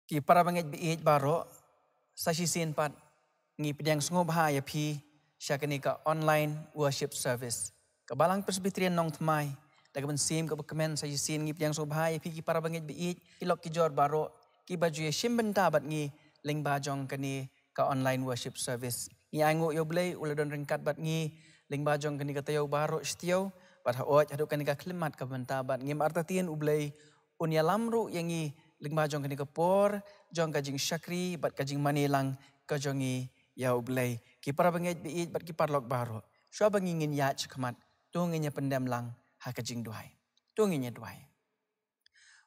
Ki para banget biit baro sa sisin pat ngi pidang sungob ha ya pi syakani ka online worship service. Kabalang presbyterian nong tmai daga sim ka bekemen sa sisin ngi pidang sungob ha ya pi ki para banget biit ilok ki jor baro ki baju ya shimbenta bat ngi ling bajong kani ka online worship service. Ngi angu yo blay uladon ringkat bat ngi ling bajong kani ka tayo baro stiyo bat haot haduk kani ka klimat ka benta bat ngi martatien ublay unya lamru yang ngi lingma jong kani kapor jong kajing syakri bat kajing manilang kajongi ya ublay ki para banget biit bat ki parlok baro syo bangingin ya cekamat tunginya pendam lang ha kajing duai tunginya duai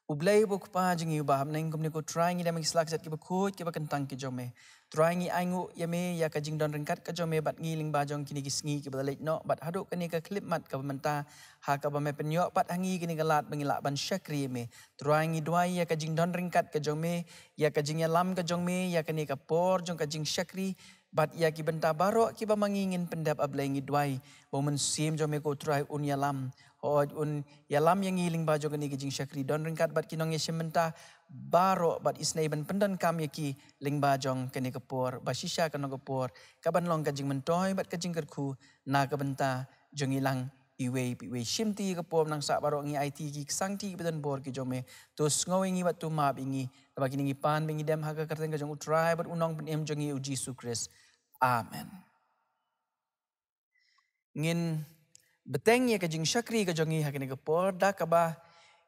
ublay buk pa jingi ubaham neng kumni ko try ngi damang slak zat ki bakut ki bakentang ki jome try ngi aingu yame ya kajing don rengkat ka jome bat ngi ling bajong kini kisngi ki balait no bat haduk kani ka klip mat ka menta ha ka bame penyok pat hangi kini galat bangilak ban syakri me try ngi duai ya kajing don rengkat ka jome ya kajing ya lam ka jome ya kani ka por jong kajing syakri bat ya ki benta barok ki ba mangingin pendap ablay ngi duai momen sim jome ko try un ya lam un yalam yang ngiling bajo kani kajing syakri don ringkat bat kinong ya sementa baro bat isnai ban pendan kam yaki ling bajong kani kapor basisha kano kapor kaban long kajing mentoy bat kajing kerku na kabenta jong ilang iwe shimti kapor nang sa baro ngi IT ki sangti bedan bor ki jome tos ngowingi bat tu map ingi tabaki ngi pan bingi dem haga karten kajong utrai bat unong penem jongi uji sukres amen ngin beteng ya kajing syakri kajongi hakini kapor da kaba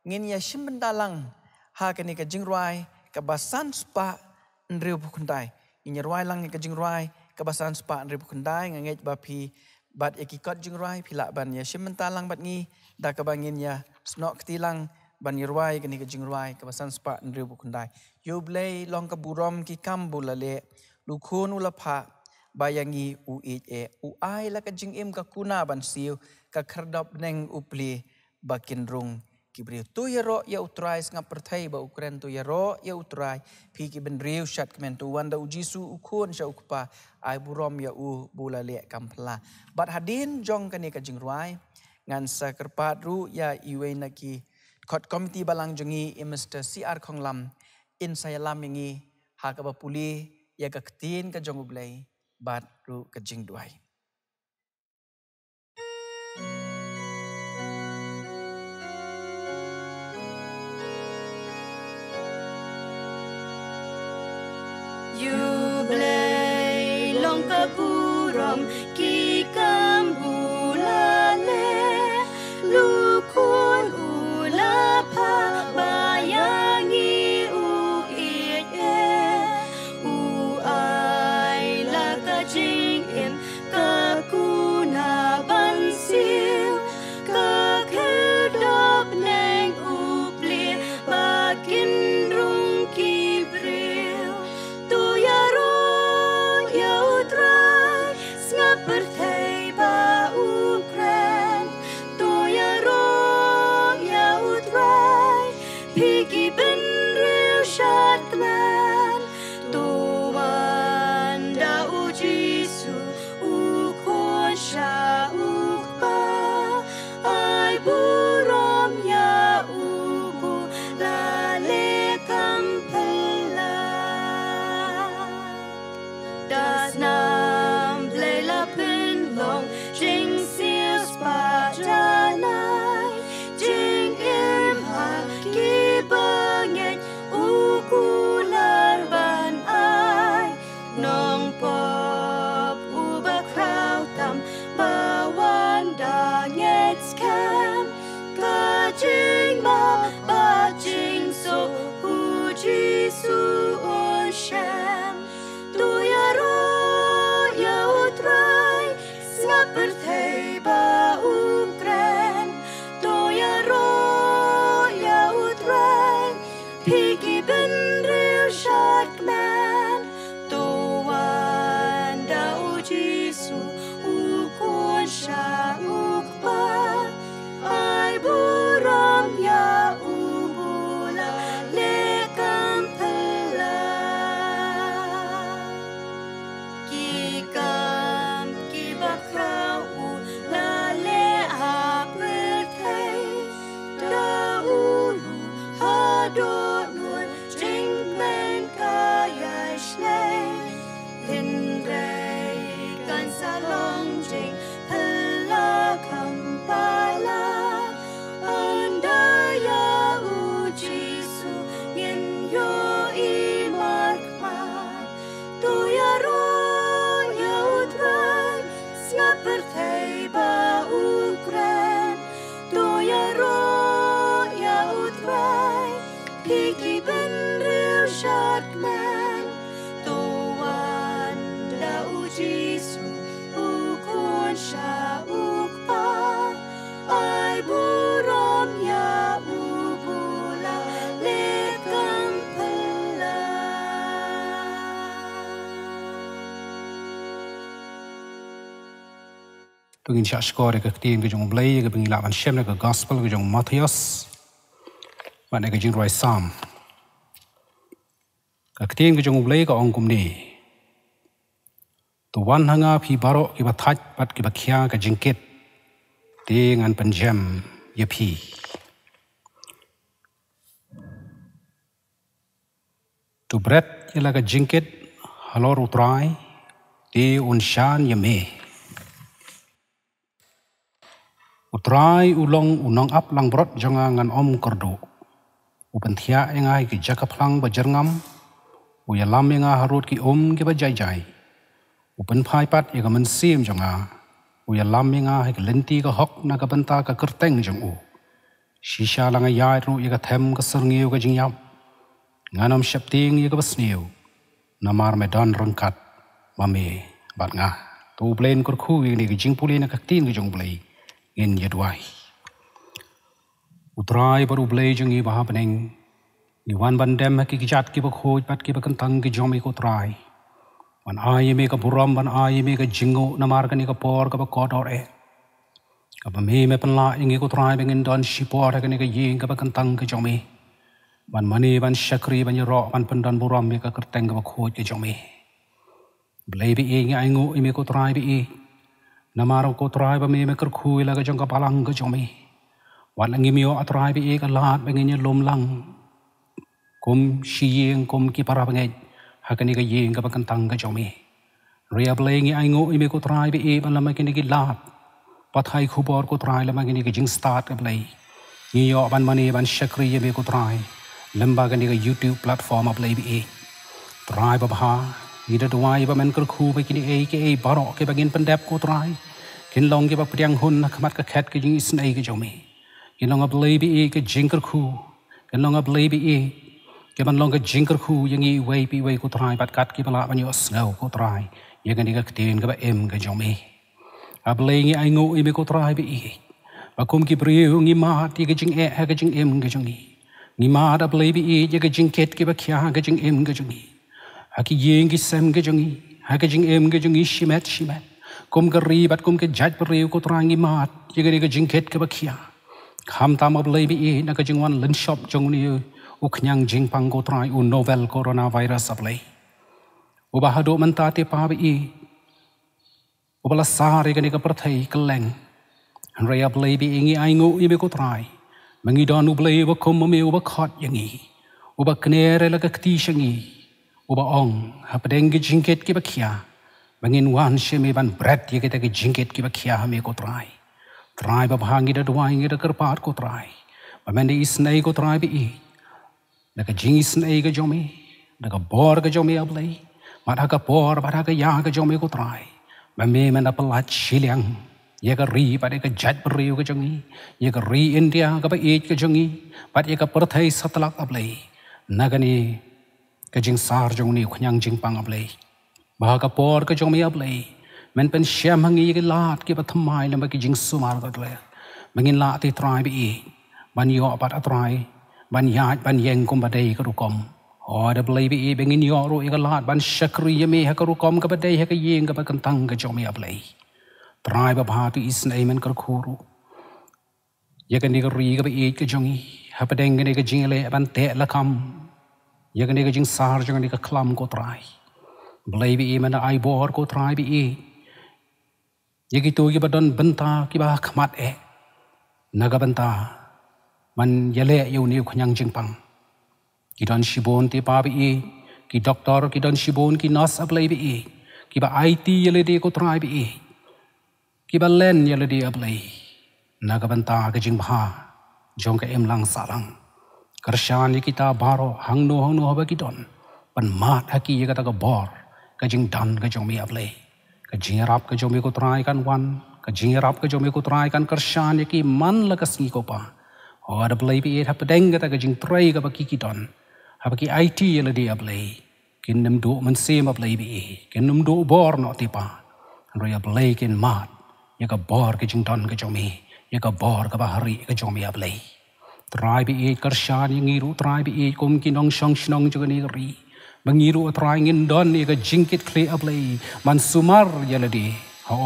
ngin ya shimbentalang hakini kajing ruai kabasan spa nriu bukuntai ngin ruai lang kajing ruai kabasan spa nriu bukuntai ngangej bapi bat ekikot jing ruai pilak ban ya shimbentalang bat ngi da kaba ngin ya snok ketilang ban ruai kini kajing ruai kabasan spa nriu bukuntai yublay long kaburom ki kambulale lukun ulapa bayangi uai la kajing im kakuna ban siu ka kerdap neng upli bakin rung kibri tu yaro ya utrai ngap pertai ba ukren tu yaro ya utrai pi ki ben riu shat kemen tu wanda ujisu ukun sha ukpa ai burom ya bula le kampla bat hadin jong kani kajing ruai ngan sa kerpat ru ya iwe naki kot komiti balang jongi Mr. CR Khonglam in saya lam ngi ha ka ba puli ya ka ketin ka jong ublai bat ru kajing duai Yublay long kapuram ki kambulale lukun ulapa bayangi uai la kajing im kakuna bansil kakedap neng upli bakin rung kibril tu yaro ya utrai berthei ba ukren tu yaro ya utrai pigi ben real shat klan tu wanda ujisu ukon sha ukpa ai burom ya ubu lale kampela das nam blela pinlong jing sil spajanai jing im ha ki bangen ukular ban ai nong pop uba krautam bawan danget scam kajing ma bajing so uji su on sham tu yaro ya utrai berthei ba ukren tu yaro ya utrai pigi ben real shat man tu wanda ujisu ukon sha ukpa ai buram ya ubula le kampela ki ben real shot man to wan da u Jisu u kon sha u pa ai burom ya u bula le kampala Tungin siya skor ke tin ke jong blay ke bingila ban shem ke gospel ke jong Matthias ban ke jing roi sam ke tin ke jong blay ke ong kum ni tu wan hanga phi baro ki ba thaj pat ki ba khia ke jingket ti ngan pen jam ye phi tu bret yela ke jingket halor utrai ti un shan ye me utrai ulong unong ap lang brot jonga ngan om kordo upen thia engai ki jakaplang bajerngam uyalam enga harut ki ki bajai jai upen phai pat ega man sim jonga uyalam enga ki lenti ka hok na ka banta ka kerteng jong u shisha langa yai ru ega them ka serngeu ka jingyam nganam shapting ega basneu namar medan rangkat mame bat nga tu plain kur khu ni ki jingpuli na ka tin ki jong blai in yadwai utrai baru blai jong i bah peneng ni wan bandem ki jat ki bakhoj pat ki bakantang ki jomi ko trai wan ai me ka buram ban ai me ka jingo namar ka ni ka por ka ba kodor e ka ba me penla ingi ko trai bengin don shipor ka ni ka ying ka bakantang ki jomi ban mani ban shakri ban yro ban pendan buram me ka kerteng ka bakhoj ki jomi blai bi ingi aingu ime ko trai bi namaro ko trai ba me ker khui la ka jong ka palang ka jomi wan ngi mio atrai bi ka lat bengin lom lang kum shiyeng kum ki para bangai hakani ka yeng ka bakantang ka jomi ria blai ngi aingo ime ko trai bi ban la ma kini ki lat pathai khubor ko trai la ma kini ki jing start ka blai ni yo ban mani ban shakri ime ko trai lamba ka ni ka YouTube platform of blai bi trai ba bha ida duai ba men ker khu ba kini ke baro ke bagin pendap ko trai kin long ke ba priang hun na khamat ka khat ke jing isnai ke jomi kin long ab lei bi ke jing ker khu kin long ab lei bi ke ban long ke jing ker khu yang i wei pi wei ko trai bat kat ki bala ban yo snau ko trai ye kan ka tin ka ba em ke jomi ab lei ngi ai ngo i me ko trai bi ba kum ki priu ngi ma ti ke jing ha ke jing em ke jomi ngi ma da lei bi ye ke jing ket ke ba khia ke jing em ke jomi haki yeng ki sem ke jongi haki jing em ke jongi shimet kum ke ribat kum ke jaj periu ko trangi mat ye ke jingket ke bakhia kham tam ab lei bi na ka jingwan len shop jong ni u khnyang jing pang ko trai u novel coronavirus ab lei u ba hado man ta te pa bi u bala sare ke ni ka prathai keleng an ray ab lei bi ngi ai ngu i be ko trai mangi don u blei ba kum me u ba khot yangi u ba knere la ka kti shangi uba ong hapadeng ki jingket ki bakhia bangin wan sheme ban brat ye ke jingket ki bakhia hame ko trai ba bhangi da duai ngi da karpat ko trai ba mende isnai ko trai bi da ka jing isnai ga jomi da ka bor ga jomi ablai ma da ka por ba da ka ya ga jomi ko trai ba me men da palat shiliang ye ka ri ba de ka jat briu ga jongi ye ka ri india ga ba ga jongi ba ye ka parthai satlak ablai nagani ka jing sar jong ni khnyang jing pang ablei ba ka por ka jong mi ablei men pen syam hangi ke lat ke pathamai lamba ki jing sumar ka tle mangin la ti trai bi ban yo pat atrai ban ya ban yeng kum badai ka rukom o da blei bi bengin yo ro ka lat ban shakri ye me ha ka rukom ka badai ha ka yeng ka bakantang ka jong mi ablei trai ba bha tu isnai men kar khuru ye ka ni ka ri ka bi ka jongi ha padeng ni ka jing le ban te la kam ye ka ni ka jing sar jong ni ka klam ko trai blei bi men ai bor ko trai bi ye ki tu ki badon benta ki ba khmat naga benta man yale yu ni khnyang jing pang ki don shibon ti pa bi ki doctor ki don shibon ki nurse ablei bi ki ba IT yale de ko trai bi ki ba len yale de ablei naga benta ka jing bha jong ka em lang salang karshan ni kita baro hang no hoba ki don pan mat haki ye ka bor ka jing dan ka jong mi ablei ka jing rap ka jong mi ko trai kan wan ka jing rap ka jong mi ko trai kan karshan ki man la ka si ko pa ada belai bi ha pedeng kata ke jing trai ka baki kidon ha baki IT yela dia belai kin nem do man sem belai bi kin nem do bor no tipa ro ya belai kin mat ya ka bor ke jing don ke jomi ya ka bor ka bahari ke jomi belai trai bi kershan yang ngiru trai bi kom kinong shong shnong jogani ri bangiru trai ngin don ni ka jingkit kle belai man sumar yela dia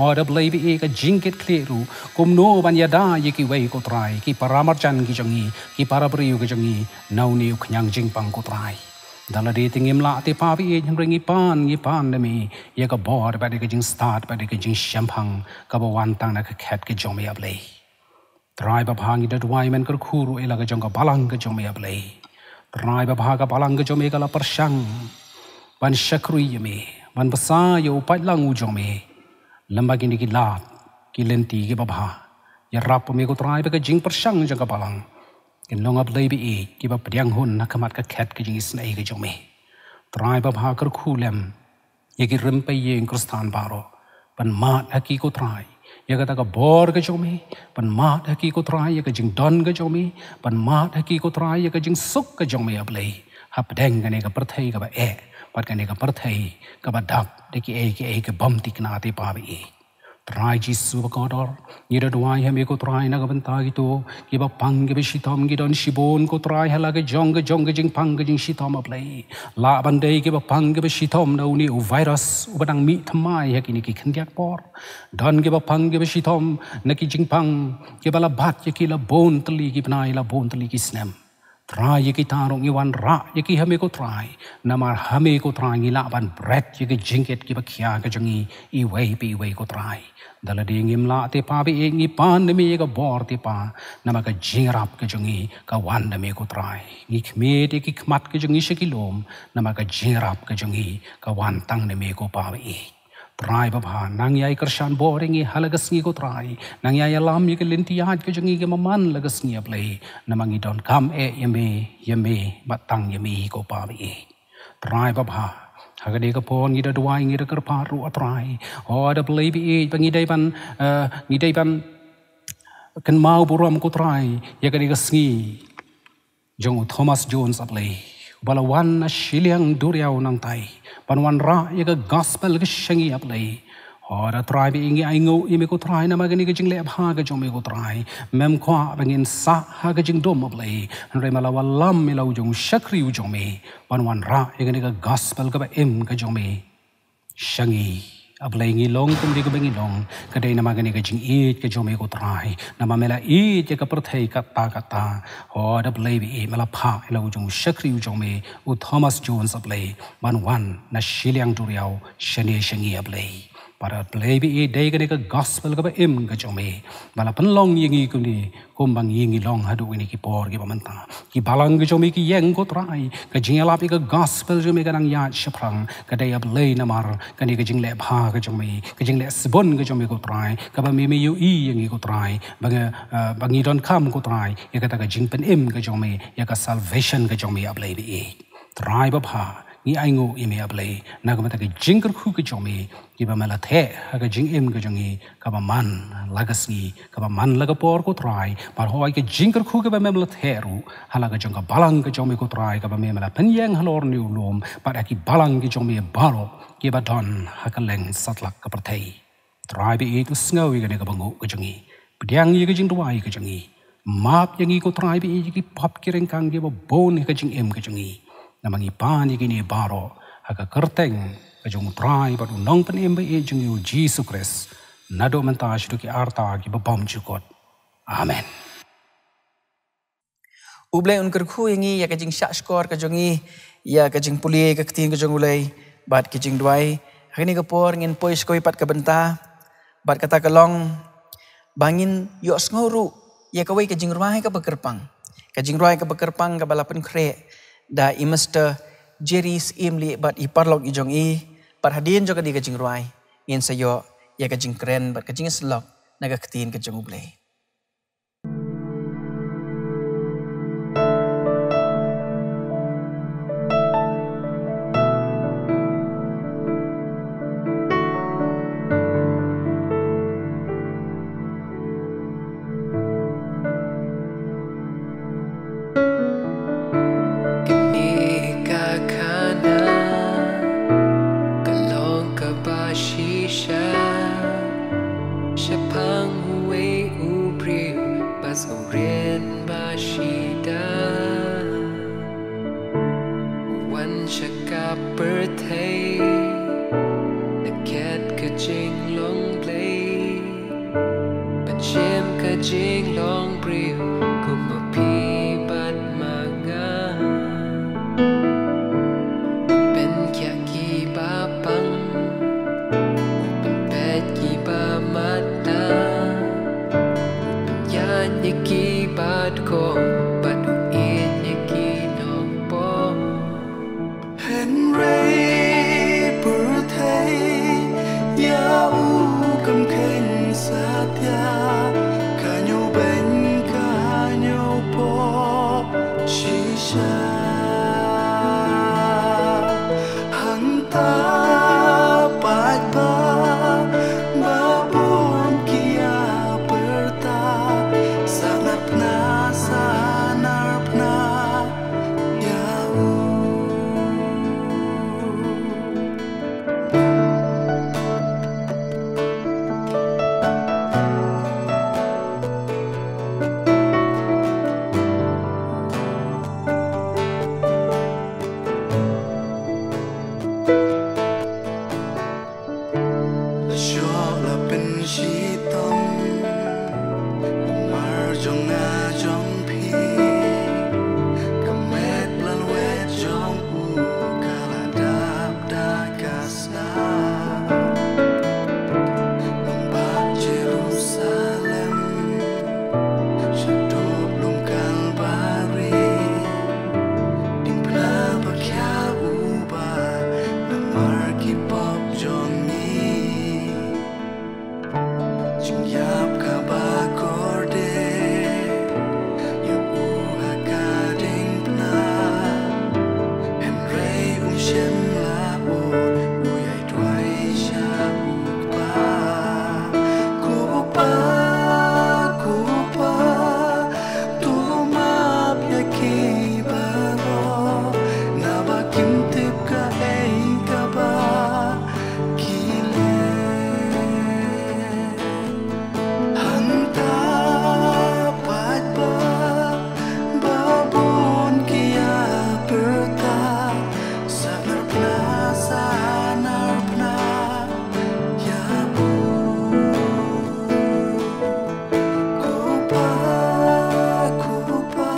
ada belai bi ka jingkit kleru kumno ban yada yiki wei ko trai ki paramarchan ki jongi ki parabriu ki jongi nauni uknyang jingpang ko trai dala de tingim la te pa bi ringi pan de mi ye ka bor ba de ka jing start ba de ka jing shampang ka ba wan tang na ka khat ke jomi ablei trai ba bhangi da duai men kar khuru ela ka jong ka balang ka jomi ablei trai ba bha ka balang ka jomi ka la persang ban shakrui me ban basa yo pat lang u jomi lamba kini ki lat ki lenti ki babha ya rap me ko trai ba ka jing persang jang ka balang kin long up lay bi ki ba pdiang hun na kamat ka khat ki jing snai ki jome trai ba bha kar khulem ye ki rim pe ye kristan baro pan mat haki ko trai ya ka ta ka bor ka jome pan mat haki ko trai ya ka jing don ka jome pan mat haki ko trai ya ka jing suk ka jome ab lay ha pdeng ka ne ka perthai ka ba pat ka ne ka perthai ka ba dap de ki ka bam tik na te pa bi trai jisu ba kodor ni da duai ha me ko trai na ka banta ki to ki ba pang ki ba shitam ki don shibon ko trai ha la ka jong jing pang ka jing shitam ab lay la ban dei ki ba pang ki ba shitam na uni u virus u ba dang mi thamai ha ki ni ki khandiak por don ki ba pang ki ba shitam na ki jing pang ki ba la bat ki la bon tli ki bnai la bon tli ki snem trai ye ki tarong i wan ra ye ki hame ko trai namar hame ko trai ngi la ban bread ye ki jinket ki ba khia ka jangi I wei ko trai dala de ngim la te pa bi ngi pan me ye ka bor te pa nama ka jingrap ka jangi ka wan me ko trai ngi khme te ki khmat ka jangi shekilom nama ka jingrap ka jangi ka wan tang me ko pa bi trai ba bha nang yai kershan boring I halagas ngi ko trai nang yai lam ye ke linti hat ke jangi ke maman lagas ngi aplay namangi don kam yeme batang yeme ko pa bi trai ba bha hagade ka pon ngi da duai ngi da kar pa ru trai o da play bi bangi dai ban kan mau buram ko trai ya ka ga sngi jong Thomas Jones aplay balawan na shiliang duriaw nang tai panwan ra ye ka gospel ka shangi aplay ora trai bi ingi aingo ime ko trai na magani ka jing le bha ka jong me ko trai mem khwa bangin sa ha ka jing dom aplay re malawa lam me lau jong shakri u jong me panwan ra ye ka gospel ka ba em ka jong me shangi ablay ngi long kum di ka bangi long kadai na magani ka jing it ka jong me ko trai na mamela it ye ka perthai kata ora ablay bi mala pha lau jong shakri u jong me u Thomas Jones ablay ban na shiliang duriaw shani shangi ablay para play bi day ka gospel ka ba em ka jome bala pan long yingi ku ni kom bang yingi long hadu ini ki por ki pamanta ki balang ka jome ki yeng ko trai ka jingala pi ka gospel jome ka nang ya shaprang ka day ab lay na mar ka ni ka jingle bha ka jome ka jingle sbon ka jome ko trai ka ba me yu I yingi ko trai bangi don kam ko trai ya ka ta ka jing pen em ka jome ya ka salvation ka jome ab lay bi trai ba bha ni aingo ime ablay nagamata ke jingker khu ke jome ki ba mala the ha ke jing em ke jongi ka ba man lagasni ka ba man laga por ko trai par hoi ke jingker khu ke ba memla the ru hala ka jonga balang ke jome ko trai ka ba memla penyang halor ni ulum par ki balang ke jome baro ki ba don ha ka leng satlak ka perthai trai bi itu sngawi ke ka bangu ke jongi pediang ye ke jing duai ke jongi map yang ko trai bi ki pop ki rengkang ke ba bon ke jing em ke jongi namangi pan igini baro haka kerteng kajong trai badu nong pen embe jung yu Jesus Christ nado menta shdu ki arta ki babam jukot amen ublay un kerkhu yangi ya kajing syak skor kajongi ya kajing puli ka kting kajong ulay bat kajing duai hakini ka por ngin poi skoi pat ka benta bat kata kalong bangin yo sngoru ya kawai kajing ruai ka bekerpang ka balapan kre da imester jeris imli bat iparlok ijong parhadien juga di kajing ruai yen sayo ya kajing keren bat kajing selok naga ketin kajing ublay long brief kumapi bat maga ben kya ki bapang ben pet ki ba mata yan ki bat ko bat in ki no po Henry birthday ya u cầm khen satya kanyo ben kanyo po shisha hanta pat ba babon kia perta sanapna sanarpna ya u Shola pen shitam mar jong na jong pi kamet lan wet jong u kala dap da kasna lembah Jerusalem shadow lum kalbari dimpla bakya uba namar kipop jongi Jingyap ka ba korde yu hakading pna Henry shem la o uyai twai sha ukpa kupa kupa tumap yaki baro nabakim tip ka ei ka ba kile Hanta pat ba babon kia perta sanarpna ya bu kupa kupa kupa kupa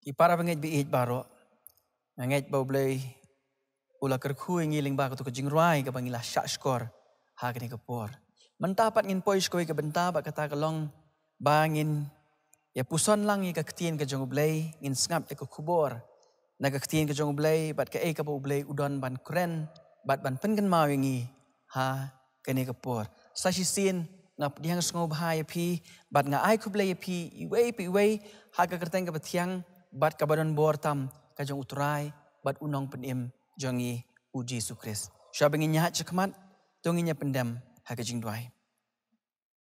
Ipara bangit biit baro. Ngait bau blay ula kerkhu ngiling ba ko jingruai ka bangila syak skor ha kini kapor. Mentapat ngin pois koi ka benta ba kata kalong bangin ya puson lang ka ketien ka jong blay ngin ngap ya ka kubor. Na ka ketien ka jong blay bat ka ka bau blay udon ban kren bat ban pengen mau ngi ha kini kapor. Sasisin ngap diang sngob ha ya pi bat nga ai kublay ya pi iwei ha ka kerteng ka batiang bat ka badan bor tam ka jong uturai bat unong penim jongi uji sukris. Syabangin nyahat cekmat tonginya pendam ha ka jingduai.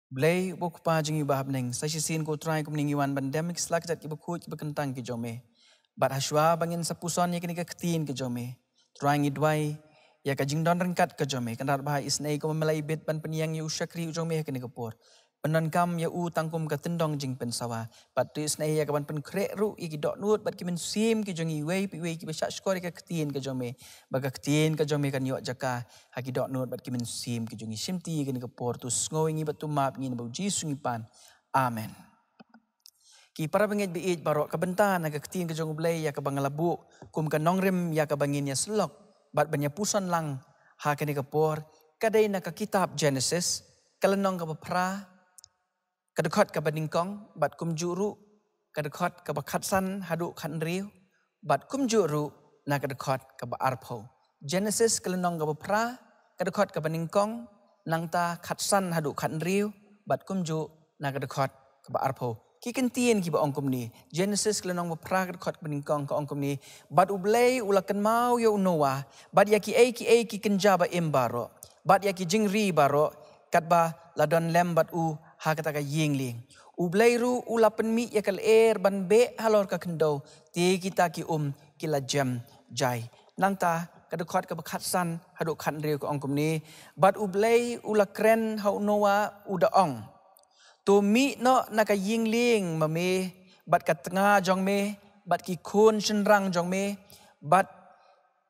Blay bok pa jongi bahab neng sasisin ko utrai ko meningiwan bandam selak jat ki bekut ki bekentang ki jome. Bat haswa bangin sapuson ya kini ka ketin ki jome. Turai ngidwai ya ka jingdon rengkat ka jome kandar bahai isnei ko memelai bit ban peniang yu syakri jome ha kini kapor. Penon kam ya u tangkum ka tendong jing pensawa. Bat tu isnei ya ka ban pen krek ru iki dok nut bat ki men sim ki jongi wei ki besyak skor ka ketin ka jome. Baga ketin ka jome kan yok jaka ha ki dok nut bat ki men sim ki jongi simti kini kapor tu sngoingi bat tu map ngin bau jisungi pan. Amen. Ki para bangit biit barok ka bentan ka ketin ka jong blay ya ka bangalabu kum ka nongrim ya ka bangin ya selok bat banya puson lang ha kini kapor kadai na ka kitab Genesis kalenong ka pra kadekot ka baningkong bat kum juru kadekot ka bakatsan hadu khan riu bat kum juru na kadekot ka ba arpo Genesis kalenong ka pra kadekot ka baningkong nang ta khatsan hadu khan riu bat kum ju na kadekot ka ba arpo ki kentien ki ba ongkom ni Genesis kelenong ba pragat khot beningkong ka ongkom ni bat ublei ulakan mau ya Noah bat ya ki kenja ba embaro bat ya ki jingri baro kat ba ladon lem bat ha kata ka yingling ublei ru ulapan mi ya kal ban be halor ka kendo ti kita ki kila jam jai nang ta kadukhat ka bakhatsan haduk khan riu ka ongkom ni bat ublei ulakren hau Noah uda ong tu mi no naka yingling mame bat ka tengah jong me bat ki khun shenrang jong me bat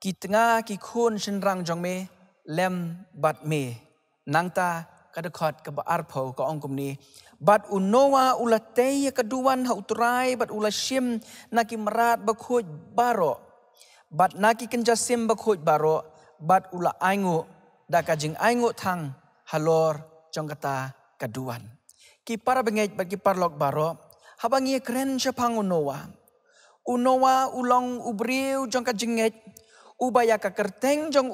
ki tengah ki khun shenrang jong me lem bat me nangta kadakhat ka ba arpho ka ongkom ni bat Noah ulatei kaduan ha utrai bat ulashim naki merat bakhoj baro bat naki kenjasim bakhoj baro bat ula aingu dakajing aingu thang halor jong kata kaduan ki para bengej bat ki parlok baro habangi kren chapang Noah ulong ubriu jong ka jingej ubaya ka kerteng jong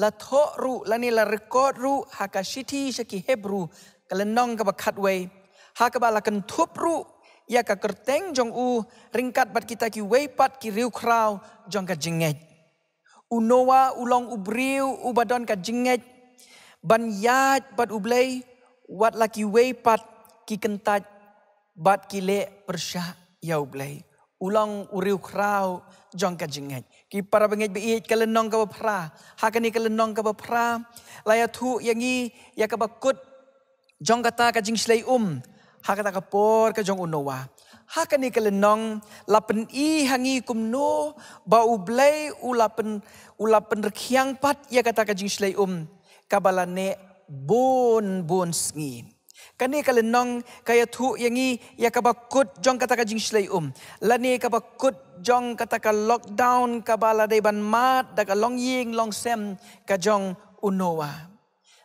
la tho ru lani la record ru hakashiti shaki hebru kalenong ka bakhatway hakabala kan thup ru ya ka kerteng jong ringkat bat kita ki weipat ki riu kraw jong ka jingej Noah ulong ubriu ubadon ka jingej ban yat bat ublei wat laki weipat ki kentaj bat ki le persya ya ublei ulang uriu kraw jong ka jingej ki para bengej beit kalenong ka bapra hakani kalenong ka bapra laya thu yangi ya ka bakut jong kata ka jing slei hakata ka por ka jong Noah hakani kalenong lapen hangi kumno ba ublei ulapen rekhyang pat ya kata ka jing slei kabalane bon sngi kani kalenong kaya thu yangi ya kabakut jong kata ka jing slei lani kabakut jong kata ka lockdown kabala dei ban mat da ka long ying long sem ka jong Noah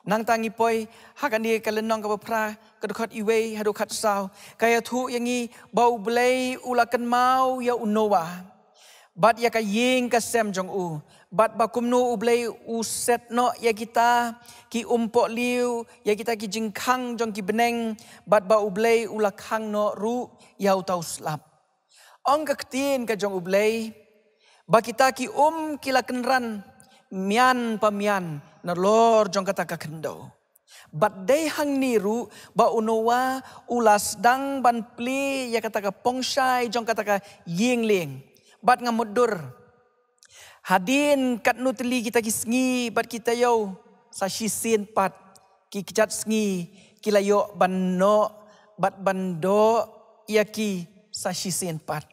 nang tangi poi hakani kalenong ka pra kadukhat iwe hadukhat saw kaya thu yangi bau blei ulakan mau ya Noah bat ya ka ying ka sem jong bat bakumno ublei set no ya kita ki umpok liu ya kita ki jingkhang jong ki beneng bat ba ublei ulakhang no ru ya utau slap ong ka ktin ka jong ublei ba kita ki kilakan ran mian pamian na lor jong kata ka kendo bat dei hang niru ba Noah ulas dang ban pli ya kata ka pongshai jong kata ka yingling bat ngamudur hadin kat nutli kita kisngi bat kita yo sa shisin pat ki kijat sngi kilayo banno bat bando yaki sa shisin pat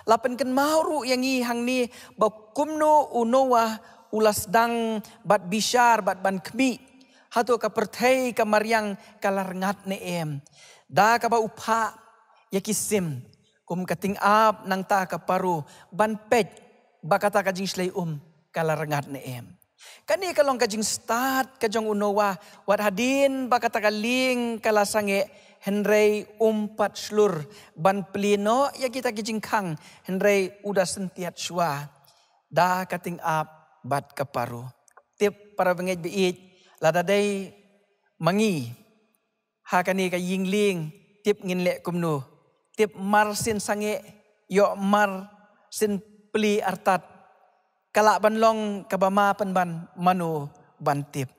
lapen ken mauru yangi hangni ba kumno Noah ulas dang bat bishar bat ban kmi hatu ka perthei ka maryang kalarngat ne da ka ba upha yaki sim kum kating ap nang ta ka paru ban pej bakata kajing slay kalarangat ne kani kalong kajing start kajong Noah wat hadin bakata kaling kalasange henrei umpat slur ban plino ya kita kajing kang henrei udah sentiat shua da kating ap bat kaparu tip para bengej biit lada day mangi hakani ka yingling tip nginle kumnu tip mar sin sange yo mar sin peli artat kalak banlong kabama penban manu bantip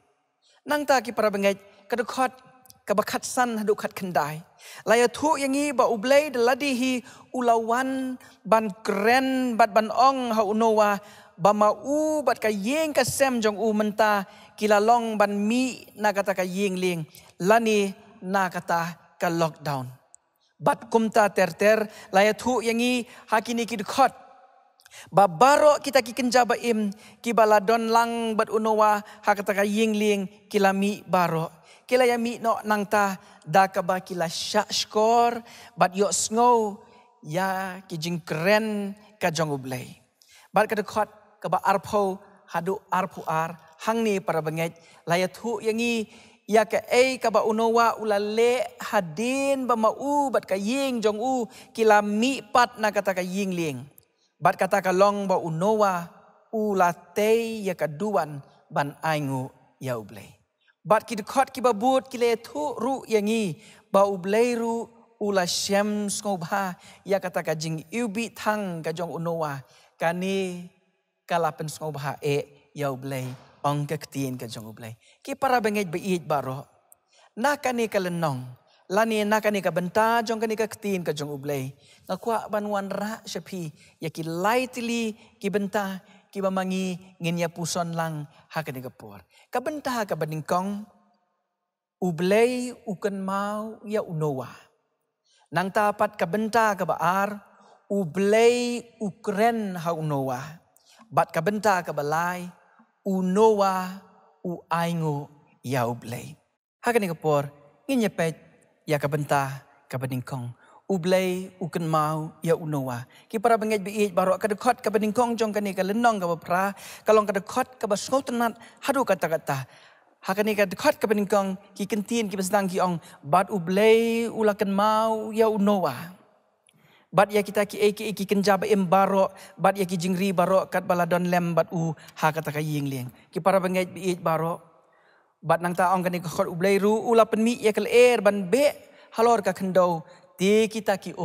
nang ta ki para bengej kadukhat kabakhat san hadukhat kendai laya thu yangi ba ublei deladihi ulawan ban kren bat ban ong ha Noah ba mau bat ka yeng ka sem jong menta kilalong ban mi na kata ka yingling lani na kata ka lockdown bat kumta terter laya thu yangi hakini kidukhat babaro kita ki kenja baim ki baladon lang bat Noah hakata ka yingling kilami baro kilayami no nangta da ka ba kila skor bat yo sngo ya ki jing kren ka jong ublei bat ka dekhat ka ba arpho hadu arpu hangni para bengej laya thu yangi ya ka ka ba Noah ulale hadin ba mau bat ka ying jong kilami pat na kata ka yingling bat kata kalong ba Noah ulatei ya kaduan ban aingu ya ublei bat ki dekhat ki babut ki le thu ru yangi ba ublei ru ula syam skobha ya kata kajing iubi thang kajong unowa kani kalapen skobha yau blay ong kaktiin kajong ublay ki para bengej beid baro nakani kalenong lani nakani ka benta jong kani kaktiin kajong ublay ngakwa banwan ra syapi ya ki lightly ki benta ki bamangi nginya puson lang hakani kapur ka benta ka baningkong ublay ukan mau ya unowa nang tapat ka benta ka baar ublay ukren ha unowa bat ka benta ka balay unowa uaingo ya ublay hakani kapur nginya pet ya ka benta ka baningkong ublay ukan mau ya unowa ki para bengej biit baro ka dekot ka baningkong jong kani ka lenong ka bapra kalong ka dekot ka basngotenat hadu kata-kata hakani ka dekot ka baningkong ki kentin ki basdang ki ong bat ublay ulakan mau ya unowa bat ya kita ki kenjaba baro bat ya ki jingri baro kat baladon lem bat ha kata ka ying lieng ki para bengej biit baro bat nang ta ong kani ka khot ublay ru ulapen mi ya kel ban be halor ka kendo ti kita ki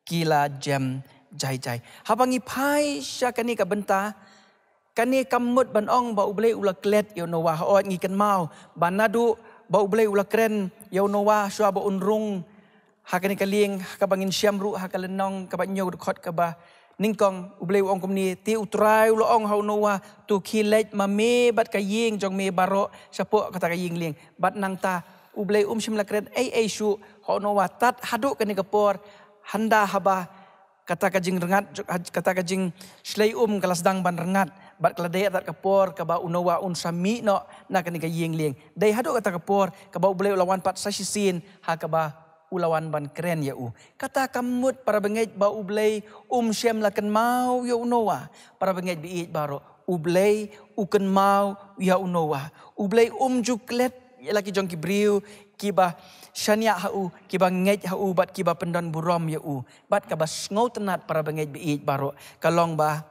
kila jam jai habangi pai sya kani ka benta kani kamut ban ong ba ublay ula klet yo nowa ot ngi kan mau banadu ba ublay ula kren yo nowa swa ba unrung hakani ka lieng ka bangin syamru hakalenong ka banyo khot ka ba ningkong ublay ong kumni ti utrai ula ong ha nowa tu khilet mame bat ka ying jong me baro sapo kata ka ying lieng bat nang ta ublay shimla kren shu hono watat haduk kani kapor handa haba kata kajing rengat kata kajing slay kalas dang ban rengat bat kladaya tat kapor kaba unowa sami no na kani ka ying lieng dai haduk kata kapor kaba ublay ulawan pat sasisin ha kaba ulawan ban keren ya kata kamut para bengej ba ublay shimla kan mau ya unowa para bengej biit baro ublay ukan mau ya unowa ublay juklet laki jong kibriu kiba syania hau kiba ngej hau bat kiba pendon burom ya bat kaba ngau tenat para bengej biit baro kalong ba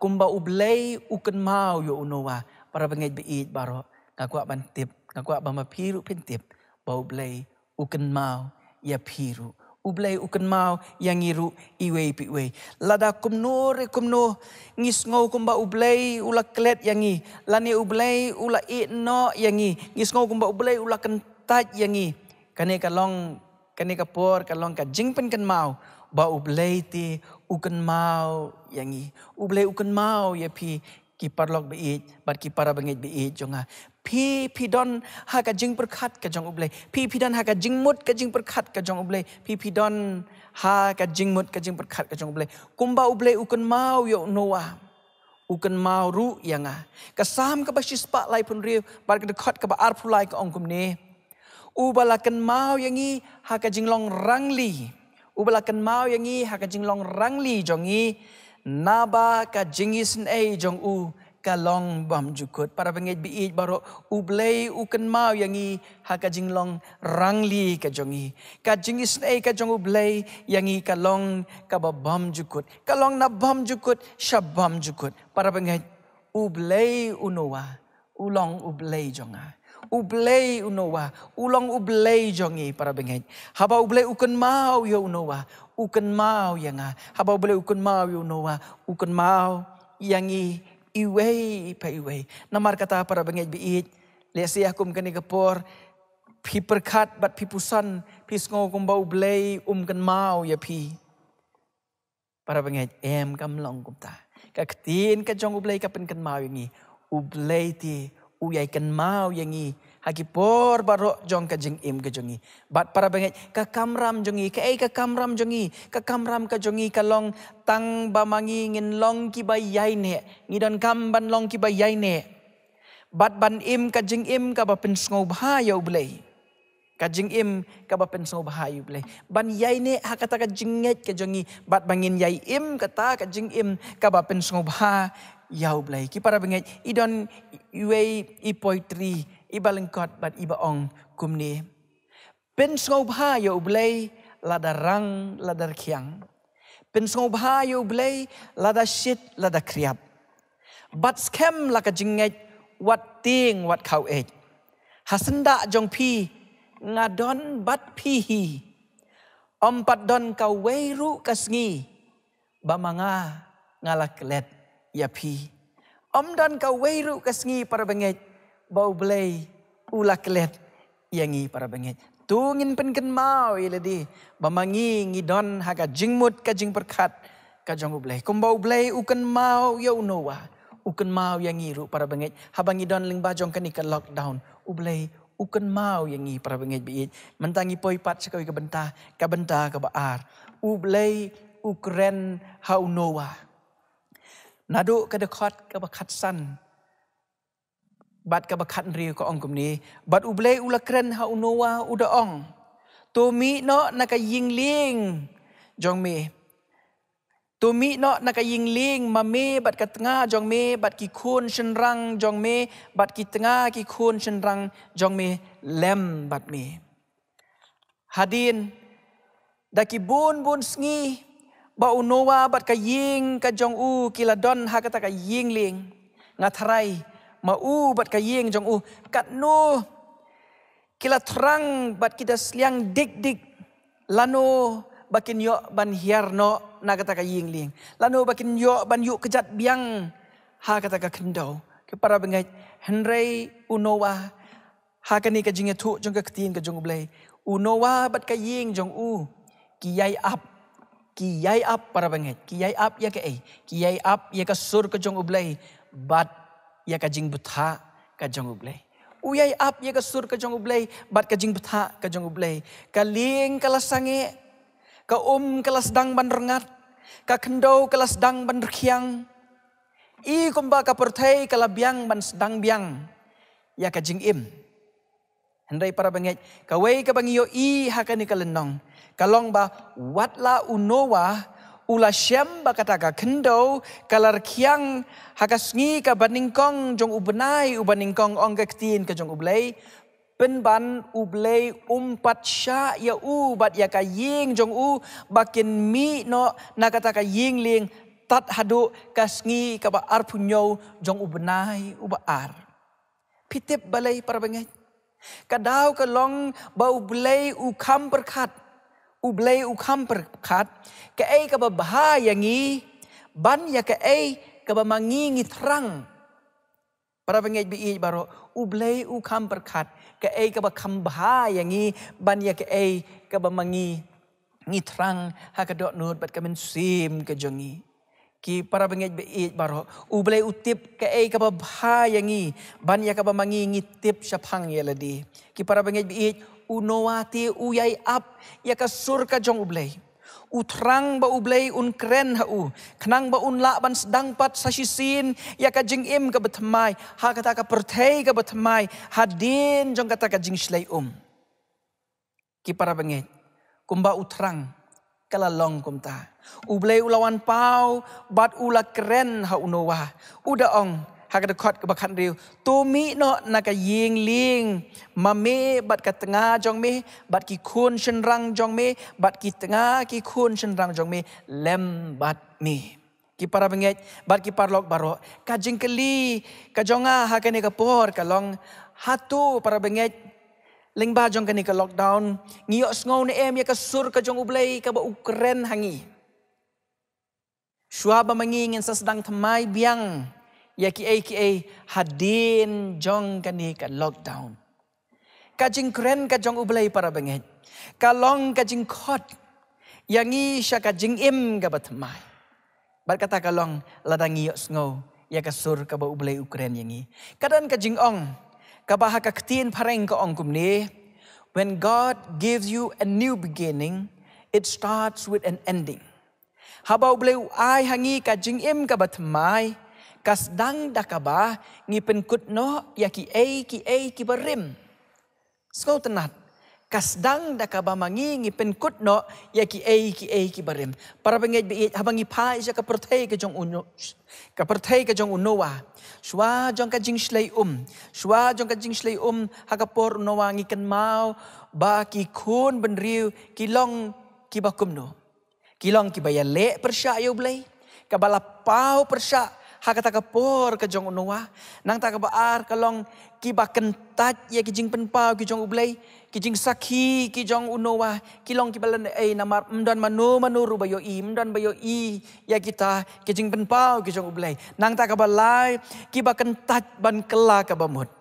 kumba ublay ukan mau ya unowa para bengej biit baro ngakwa ban tip ngakwa ba mapiru pintip ba ublay ukan mau ya piru ublay ukan mau yang iru iwe piwe lada kumno ngis ngau kumba ublay ula klet yangi lani ublay ula no yangi ngis ngau kumba ublay ula kentat yangi kane kalong kane kapor kalong ka jingpen kan mau ba ublay ti ukan mau yangi ublay ukan mau ya pi ki parlok biit bat ki para bengej biit jonga pi don ha ka jing perkhat ka jong ublay pi don ha ka jing mut ka jing perkhat ka jong ublay pi don ha ka jing mut ka jing perkhat ka jong ublay kumba ublay ukan mau yo noa ukan mau ru yanga kasam ka basis pa lai pun riu bar ka dekot ka ba ar pulai ka ong kumne ubalakan mau yangi ha ka jing long rangli ubalakan mau yangi ha ka jing long rangli jongi naba ka jingis jong kalong bam jukut para bengej biit baro ublay ukan mau yangi ha ka jinglong rangli ka jongi ka jingis ka jong ublay yangi kalong ka bam jukut kalong na bam jukut syabam jukut para bengej ublay unowa ulong ublay jonga ublay unowa ulong ublay jongi para bengej haba ublay ukan mau yo unowa ukan mau yanga haba ublay ukan mau yo unowa ukan mau yangi iwe pa iwe namar kata para bengej biit lesi akum kani kapor pi perkat bat pi pusan pi sngo kumba ublay kan mau ya pi para bengej kamlong kumta ka ktin ka jong ublay ka pen kan mau yangi ublay ti uyai kan mau yangi haki por baro jong ka jing ka jongi bat para bengej ka kamram jongi ka kamram jongi ka kamram ka jongi kalong tang bamangi ngin long ki bayai ne ngidon kam ban long ki bayai ne bat ban ka jing ka ba pen sngo bha ya ublay ka jing ka ba pen sngo bha ya ublay ban yai ne ha kata ka jinget ka jongi bat bangin yai kata ka jing ka ba pen sngo bha ya ublay ki para bengej idon iwe poetry ibalengkot bat ibaong kumni pen sngo bha ya ublay ladarang ladar kiang pen sngo bha ya ublay lada shit lada kriap bat scam la ka jinget wat ting wat kau hasenda jong pi ngadon bat pihi. Ompat don ka weiru kasngi. Bamanga ngalaklet ya pi. Don ka weiru kasngi para bengit. Bau belai ulaklet yangi para bengit. Tungin penken mau iladi. Bamangi ngidon haga jingmut ka jing perkat ka jong ublay. Kumbau ublay ukan mau ya unowa. Ukan mau yang ngiru para bengit. Habang ngidon ling bajong kanika lockdown. Ublay ukan mau yang ngi para bengit biit. Mentangi poi pat sakawi kabenta ka baar. Ublay ukren ha unowa. Nado ka dekat ka bakat san. Bat ka bakat riu ka ong kumni. Bat ublay ulakren ha unowa uda ong. Tumi no naka yingling jong me. Tumi no naka yingling mame bat ka tengah jong me bat ki khun shenrang jong me bat ki tengah ki khun shenrang jong me lem bat me. Hadin daki bun sngi ba unowa bat ka ying ka jong u kiladon ha kata ka yingling ngatharai ma u bat ka ying jong u kat no kila terang bat kita seliang dik lano bakin yo ban hiarno na kata ka yingling lano bakin yo ban yu kejat biang ha kata ka kendau ke para bengait henrei unowa ha kani ka jinga tu jong ka ketin ka jong ublay unowa bat ka ying jong u kiyai ap para bengait kiyai ap ya ka kiyai ap ya ka sur ka jong ublay bat ya ka jing butha ka jong ublay uyai ap ya ka sur ka jong ublay bat ka jing butha ka jong ublay kaling kalas sange ka kalas dang ban rengat ka kendo kalas dang ban rkiang i kumba ka perthai kala biang ban sedang biang ya ka jing im hendai para bengit ka wei ka bangiyo i hakani kalenong kalong ba watla unowa ula syam bakata ka kendo kalar kiang hakasngi ka baningkong jong ubenai ubaningkong ong ka ketin ka jong ublay penban ublay umpat sya ya u bat ya ka ying jong u bakin mi no nakata ka ying ling tat hadu kasngi ka ba ar punyo jong ubenai ubaar pitip balai para bengit kadau ka long ba ublay ukam perkat ublay ukam perkat ka ay ka babahayangi ban ya ka ay ka bamangingi terang para bengit bi baro ublay ukam perkat ka ay ka bakam bahayangi ban ya ka ay ka bamangi ngi terang ha ka dot nut bat ka men sim ka jongi ki para bengit bi baro ublay utip ka ay ka babahayangi ban ya ka bamangi ngi tip syapang ya ladi ki para bengit bi unowati uyai ap ya ka sur ka jong ublay utrang ba ublay un kren ha u knang ba un la ban sedang pat sasisin ya ka jing im ka betmai ha kata ka perthai ka betmai hadin jong kata ka jing slay ki para bengit kumba utrang kala long kumta ublay ulawan pau bat ula kren ha unowa uda ong hak dekot ke bakan riu tumi no naka ying ling mame bat ka tengah jong me bat ki khun shenrang jong me bat ki tengah ki khun shenrang jong me lem bat me ki para bengit bat ki parlok baro ka jingkeli ka jonga hakane ka por ka long hatu para bengit ling ba jong kani ka lockdown ngiyok sngow ne em ya ka sur ka jong ublay ka ba ukren hangi shwa ba mangingin sa sedang thamai biang ya ki hadin jong kani ka lockdown kajing kren ka jong ublay para bengit kalong kajing khot yangi sya kajing im ka batmai bat kata kalong ladang yok sngo ya ka sur ka ba ublay ukren yangi kadan kajing ong ka ba ha ka ktin pareng ka ong kumni when God gives you a new beginning it starts with an ending haba ublay ai hangi kajing im ka batmai kasdang dakaba ngipen kutno ya ki barim skau tenat kasdang dakaba mangi ngipen kutno ya ki barim para bengit bi habangi pai ja ka perthai ka jong unowa shwa jong ka jing shlai hakapor unowa ngiken mau ba ki khun benriu kilong ki bakumno kilong ki bayale persya yo blai kabala pau persya kata kapor ke jong unowa nang ta kabaar kalong ki ba kentat ya ki jing penpau ki jong ublay ki jing sakhi ki jong unowa ki long ki balan namar mdan manu rubayo i mdan bayo i ya kita ki jing penpau ki jong ublay nang ta kabalai ki ba kentat ban kela kabamut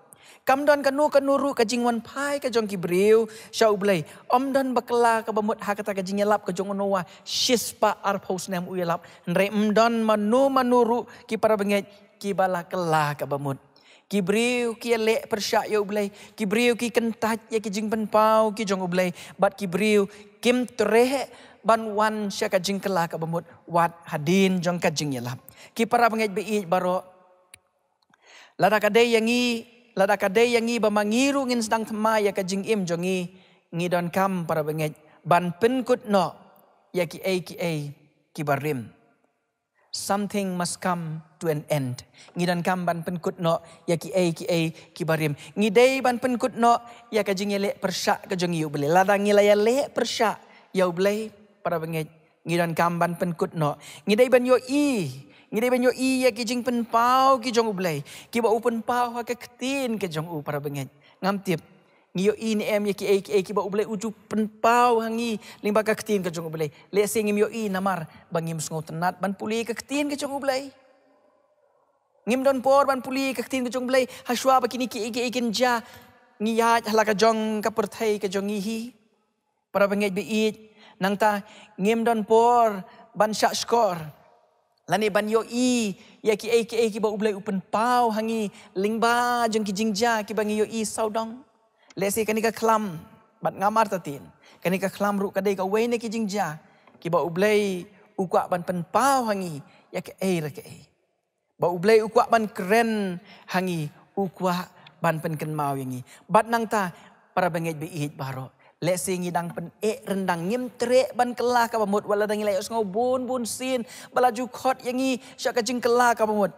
kamdon kanu ru ka jing wan pai ka jong ki briu sha ublay omdon bakla ka bamut hakata ka jing yelap ka jong unowa shispa ar pos nem uyelap re mdon manu ru ki para benget ki bala kela ka bamut ki briu ki le persya ya ublay ki briu ki kentat ya ki jing penpau ki jong ublay bat ki briu kim tre ban wan sha ka jing kela ka bamut wat hadin jong ka jing yelap ki para benget be baro lada ka day yangi lada kadai yang ngi bamangiru ngin sedang temai ya kajing im jongi ngidon kam para benget ban penkut no ya ki ki barim. Something must come to an end. Ngidon kam ban penkut no ya ki ki barim. Ngidai ban penkut no ya kajing le persyak ka jongi ubele. Lada ngilaya le persyak ya ubele para benget ngidon kam ban penkut no. Ngidai ban yo ngidai banyo iya ki jing penpau ki jong ublay ki ba upen pau ha ka ketin ke jong u para benget ngam tip ngiyo ni em ya ki ba ublay uju penpau hangi limba ka ketin ke jong ublay le sing ngim yo namar bangim sngo tenat ban puli ka ketin ke jong ublay ngim don por ban puli ka ketin ke jong ublay haswa ba kini ki ja ngiyat hala ka jong ka perthai ke jong hi para benget be nang ta ngim don por ban syak skor lani ban yo ya ki ba ublay upen pau hangi lingba jeng ki jingja ki bangi yo saudong lesi kanika klam bat ngamar tatin kanika klam ru kadai ka wene ki jingja ki ba ublay ukwa ban pen pau hangi ya ki ba ublay ukwa ban keren hangi ukwa ban pen ken mau yangi bat nang ta para benget be baro lesi ngidang pen rendang ngim tre ban kelah ka bamut wala dang ilay ngau bun sin balaju khot yangi syak ka jing kelah ka bamut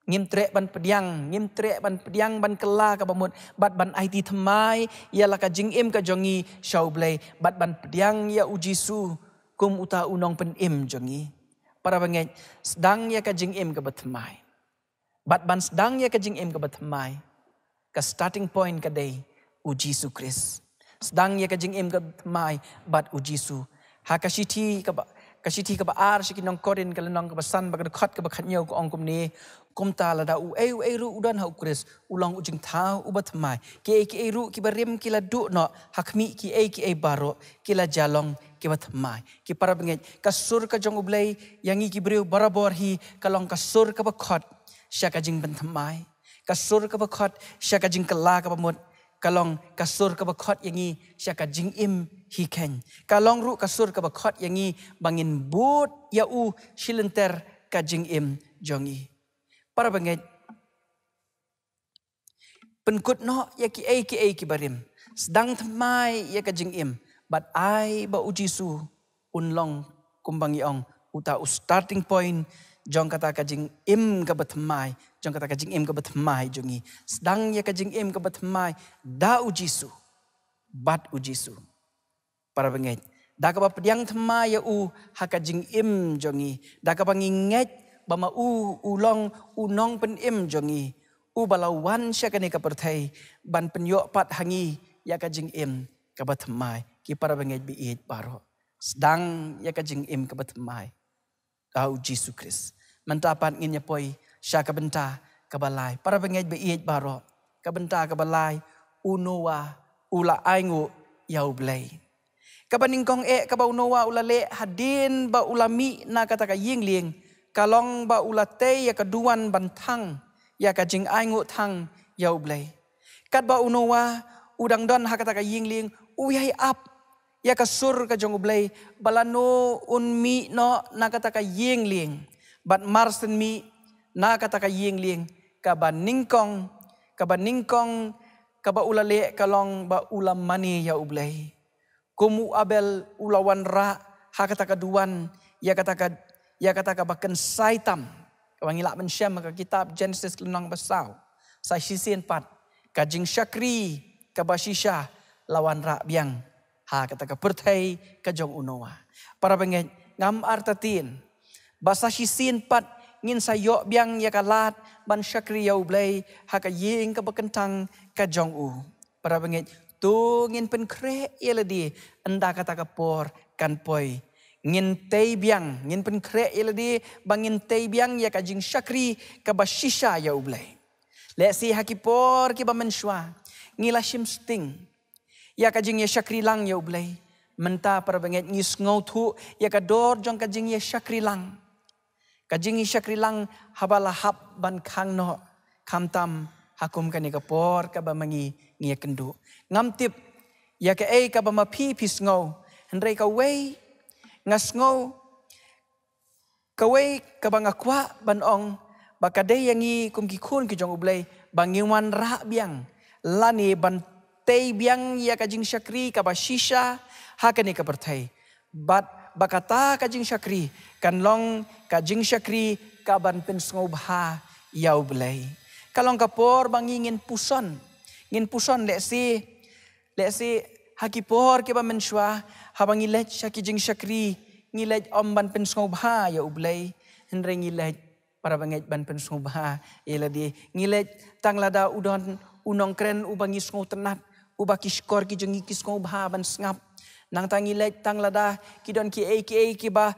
ngim tre ban pediang ban kelah ka bamut bat ban IT thamai ialah ka jing im ka jongi shaublay bat ban pediang ya ujisu kum uta unong pen im jongi para banget sedang ya ka jing im ka batmai bat ban sedang ya ka jing im ka batmai ka starting point ka day ujisu Kris sedang ya kajing im ka mai bat ujisu ha kasiti ka ar sikinong korin kalenong ka basan bagad khat ka bakhanyo ko ongkom ni kumta lada u ru udan ha ukris ulang ujing tha ubat mai ki ru ki barim ki la du no hakmi ki baro ki la jalong ki bat mai ki para benget kasur ka jong ublay yangi ki breu barabor hi kalong kasur ka bakhat sya kajing ban thamai kasur ka bakhat sya kajing kala ka bamut kalong kasur ka bakhat yangi sya ka jing im hi ken kalong ru kasur ka bakhat yangi bangin but ya u silenter ka jing im jongi para banget penkut no ya ki barim sedang thamai ya ka jing im but ai ba ujisu unlong kumbangi ong uta starting point jong kata ka jing im ka batmai jong kata ka jing im ka batmai jongi sedang ya ka jing im ka batmai da ujisu bat ujisu para benget da ka pediang thamai ya u ha ka jing im jongi da ka banginget bama ulong unong pen im jongi u balawan sya ka ni ka perthai ban penyo pat hangi ya ka jing im ka batmai ki para benget biit baro sedang ya ka jing im ka batmai au Jesu Kris mentapan ngin poi sya ka benta ka balai para benget biit baro ka benta ka balai unowa ula aingu yau blai ka baningkong ka ba unowa ula le hadin ba ulami na kata ka yingling kalong ba ula te ya ka duan bantang ya ka jing aingu thang yau blai kat ba unowa udang don ha kata ka yingling uyai ap ya kasur ka jong ublay balano unmi no nakata ka yingling bat marsen mi nakata ka yingling ka baningkong ka ba ulale kalong ba ulam mani ya ublay kumu abel ulawan ra hakata ka duan ya kata ka baken saitam kawangila men syam ka kitab Genesis lenong basau sa sisien pat ka jing syakri ka basisha lawan ra biang ha kata ka perthai ka jong unowa para benget ngam artatin basa sisin pat ngin sayok biang ya kalat ban syakri ya ublay haka ying ka bekentang ka jong u. Para bengit tu ngin pen kre yeladi enda kata kapor kan poi. Ngin tei biang ngin pen kre yeladi bangin tei biang ya ka jing syakri ka bashisha ya ublay. Lesi hakipor ki ba menshwa ngila shim sting. Ya ka jing ya syakri lang ya ublay. Menta para bengit ngis ngau tu ya ka dor jong ka jing ya syakri lang. Ka jing ya syakri lang habalahap ban kang no kamtam hakum ka ni kapor ka ba mangi ngia kendu. Ngamtip ya ka ka ba mapi pis ngau. Hendrai ka wei ngas ngau ka wei ka ba ngakwa ban ong baka day yangi kum ki kun ki jong ublay bangiwan ra biang lani ban tei biang ya ka jing syakri ka ba shisha hakani ka pertai bat bakata ka jing syakri kan long ka jing syakri ka ban pen ngau bha ya ublay kalong kapor bangingin puson ngin puson le si hakipor ke ba menshwa habang ilet syaki jing syakri ngilet om ban pen ngau bha ya ublay hendreng ngilet para bangit ban pen ngau bha ila di ngilet tang lada udon unong kren ubangi ngau tenat ubaki skor ki jeng ki ngau bha ban sngap nang tangilet tang lada kidon ki ba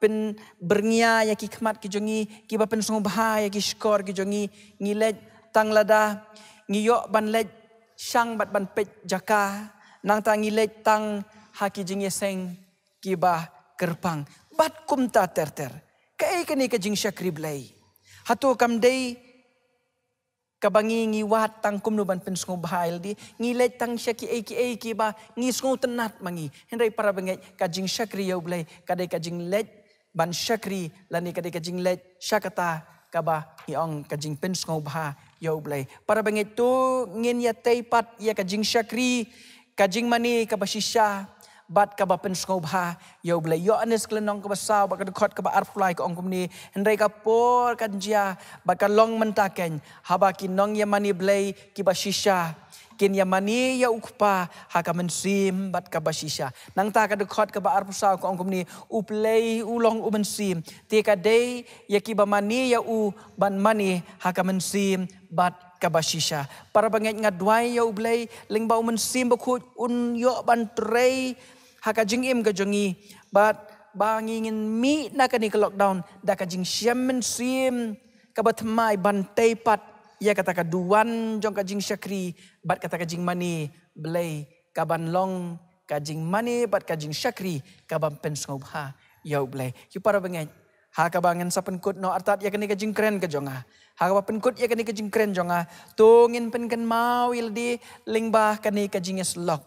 pen berngia ya ki khmat ki jongi ki ba pen ngau bha ya ki skor ki jongi ngilet tang lada ngiyok ban let sang bat ban pet jaka nang tangilet tang haki jeng yeseng ki ba kerpang bat kumta terter kai kani ka jing syakri blai hatu kam dei kabangi ngiwat tang kum no ban pen ngau bhail di ngilet tang syaki ki ba ngis ngau tenat mangi hendai para bengai ka jing syakri ya blai kadai ka jing let ban syakri lani kadai ka jing let syakata ka ba hiong ka jing pen ngau bha ya blai para bengai tu ngin ya teipat ya ka jing syakri ka jing mani ka ba shisha bat ka ba pen ngau bha ya blai yo anes klenong ka ba saw ba ka dekot ka ba arfly ka ong kumni hendai ka por kan jia ba ka long mentaken haba ki nong ya mani blai ki ba shisha kin ya mani ya ukpa ha ka mensim bat ka ba shisha nang ta ka dekot ka ba arfsaw ka ong kumni uplay ulong u mensim te ka dei ya ki ba mani ya u ban mani ha ka mensim bat kabashisha para banget ngadwai ya ublay lingbau mensim bakut un yo ban trei haka jing im ka jongi bat bangingin mi na kani ka lockdown da ka jing syam mensim ka batmai ban teipat ya kata ka duan jong ka jing syakri bat kata ka jing mani blay ka ban long ka jing mani bat ka jing syakri ka ban pen ngau bha ya ublay yu para banget ha ka bangen sa penkut no artat ya kani ka jing kren ka jonga ha ka penkut ya kani ka jing kren jonga tungin pen kan mau ildi lingbah kani ka jing slok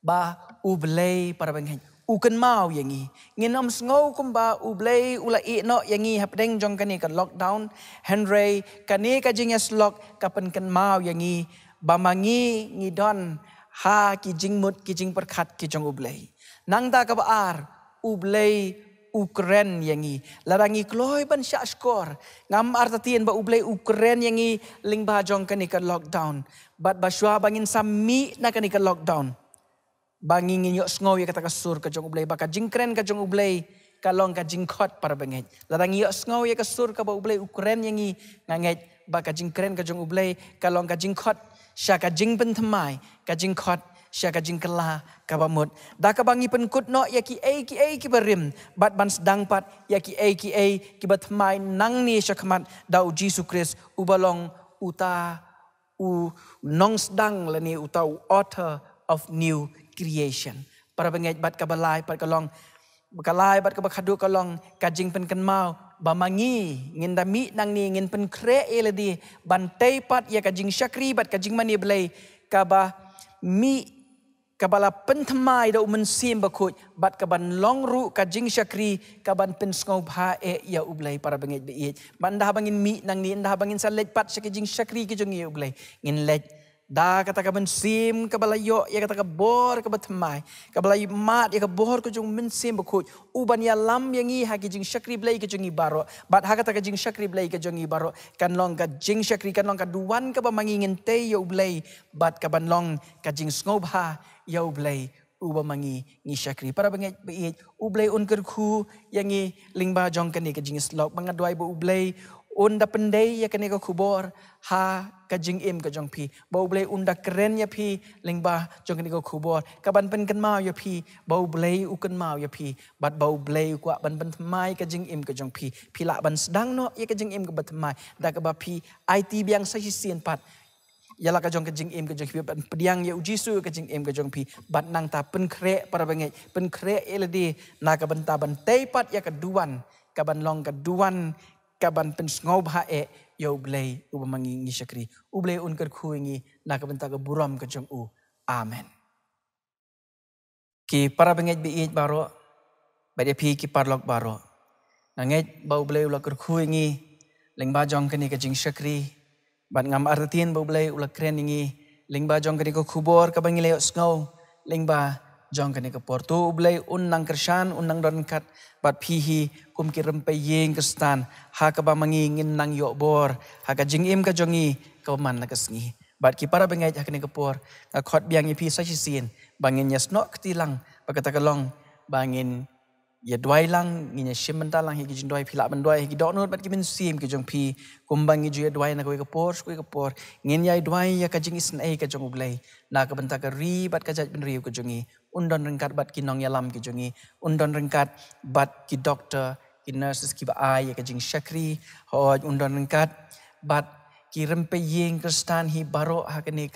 ba ublay para bangen ukan mau yangi nginom ngau kumba ublay ula i no yangi hapdeng jong kani ka lockdown henry kani ka jing slok kapan kan mau yangi bamangi ngidon ha ki jing mut ki jing perkhat ki jong ublay nang ta ka ba ar ublay Ukren yangi larangi kloy ban sya skor ngam artatien ba ublay Ukren yangi lingba jong kani ka lockdown bat baswa bangin sami na kani ka lockdown bangin yo sngow ya kata kasur ka jong ublay baka jingkren ka jong ublay kalong ka jingkot para bangit larangi yo sngow ya kasur ka ba ublay Ukren yangi nganget baka jingkren ka jong ublay kalong ka jingkot sya ka jingpen thamai ka jingkot sya ka jingkela ka bamut da ka bangi penkut no ya ki ki berim bat ban sedang pat ya ki ki batmai nang ni syakmat dau Jesus Christ ubalong uta u nong sedang lani uta author of new creation para bengai bat ka balai pat kalong bakalai bat ka bakhadu kalong ka jing pen kan mau bamangi ngin dami nang ni ngin pen kre eladi ban teipat ya ka jing syakri bat ka jing mani blai ka ba mi kabala pentamai da umensim bakut bat kaban longru ka jing syakri kaban pen ngau bha ya ublay para bangit beit banda bangin mi nang ni nda bangin salet pat syaki jing syakri ki jong ya ublay ngin let da kata ka mensim kabala yo ya kata ka bor ka batmai kabala mat ya ka bor ko jong mensim bakut uban ya lam yangi ha ki jing syakri blay ki jong baro bat ha kata ka jing syakri blay ki jong baro kan long ka jing syakri kan long ka duan ka ba mangingin te ya ublay bat kaban long ka jing ngau bha ya ublay uba mangi ngi syakri para bangai beit ublay un kerku yang ngi lingba jong kani ka jing slok bangadwai bu ublay unda pendai ya kani ka kubor ha ka jing im ka jong pi ba ublay unda keren ya pi lingba jong kani ka kubor ka ban pen kan mau ya pi ba ublay u kan mau ya pi bat ba ublay ku ban ban mai ka jing im ka jong pi la ban sedang no ya ka jing im ka bat mai da ka ba pi IT biang sa sien pat Yala ka jong ka jing im ka jong pi ban pediang ya ujisu ka jing im ka jong pi bat nang ta pen kre para bangai pen kre eladi na ka ban ta ban teipat ya ka duan ka ban long ka duan ka ban pen ngob ha e yo blay u mangi ngi syakri u blay un ker khuingi na ka ban ta ka buram ka jong u amen ki para bangai bi it baro ba de pi ki parlok baro nangai ba u blay u la ker khuingi lengba jong ka ni ka jing syakri Bat ngam artian bau belai ulah keren ini lingba jong kani ko kubor ka bangi leo snow lingba jong kani ko portu belai unang kersan unang don kat bat pihi kum kirim pe yeng kestan ha ka ba mangi ngin nang yo bor ha ka jing im ka jongi ka man la kesngi bat ki para bengai ha kani ko por ka khot biang pi sa sin bangin yasno ketilang bakata kalong bangin ya doi lang nginya shim benta lang higi jing doi phila ban doi higi dok nut bat ki min sim ki jong pi kumbang ngi ju doi na ko ka por ngin yai doi ya ka jing isn ai ka jong ublai na ka benta ka ri bat ka jaj ben riu ka jongi undon rengkat bat ki nong yalam ki jongi undon rengkat bat ki doctor ki nurses ki ba ai ya ka jing syakri ho undon rengkat bat ki rempe yeng kristan hi baro ha ka ni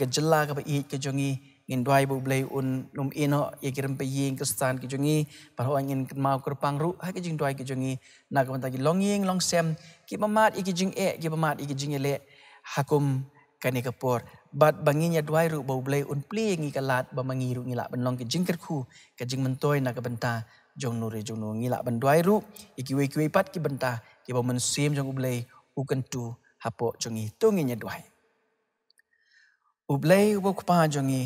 ka jela ka ba i ka jongi ngin doi bu blai un num ino ye kirim pe ying kestan ki jongi par ho ngin mau kerpang ru ha ki jing doi ki jongi na ka ta ki long ying long sem ki pamat ki jing ki pamat ki jing le hakum kani kapor bat banginya doi ru bu blai un pli ngi kalat ba mangi ru ngila ban long ki jing kerku ka jing mentoi na ka benta jong nu ngila ban doi ru ki we pat ki benta ki ba men sem jong blai u kan tu hapo jongi to nginya doi ublai u pa jongi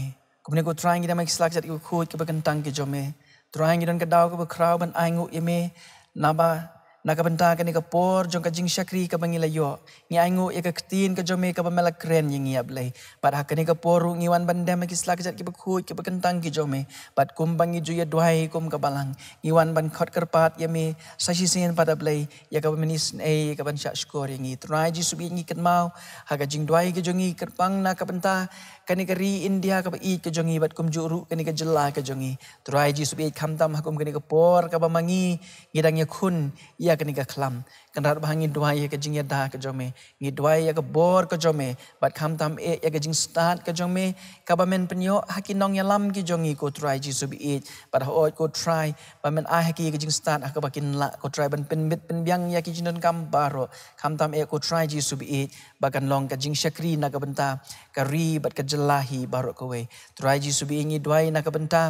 Kumne ko trying kita mak selak jat ko khoj ke bakantang ke jome trying don ka daw ko kraw ban aingu yeme naba naka benta ka ni ka por jong ka jing syakri ka bangila yo ngi aingu ya ka ktin ka jome ka bamela kren yang ya blai bat ha ka ni ka poru ngi wan bandam mak selak jat ki khoj ke bakantang ke jome bat kum bangi ju ya duai kum ka balang ngi wan ban khot kerpat yeme sashi sen pada blai ya ka menis e ka ban syak skor ngi try ji subi ngi ket mau ha ka jing duai ke jongi kerpang na ka benta kani ka ri India ka ba i ka jongi bat kum juru kani ka jela ka jongi try ji subi khamtam hakum kani ka por ka ba mangi ngidang ya khun ya kani ka khlam kanrat bangi duai ka jing ya da ka jome ngi duai ya ka bor ka jome bat khamtam e ya ka jing start ka jome ka ba men penyo hakinong ya lam ki jongi ko try ji subi bat ho ko try ba men a haki ka jing start ka ba kin la ko try ban pen bit pen biang ya ki jin kam baro khamtam e ko try ji subi ba kan long ka jing syakri na ka benta ka ri bat ka lahi barok kowe try ji subi ngi duai na ka benta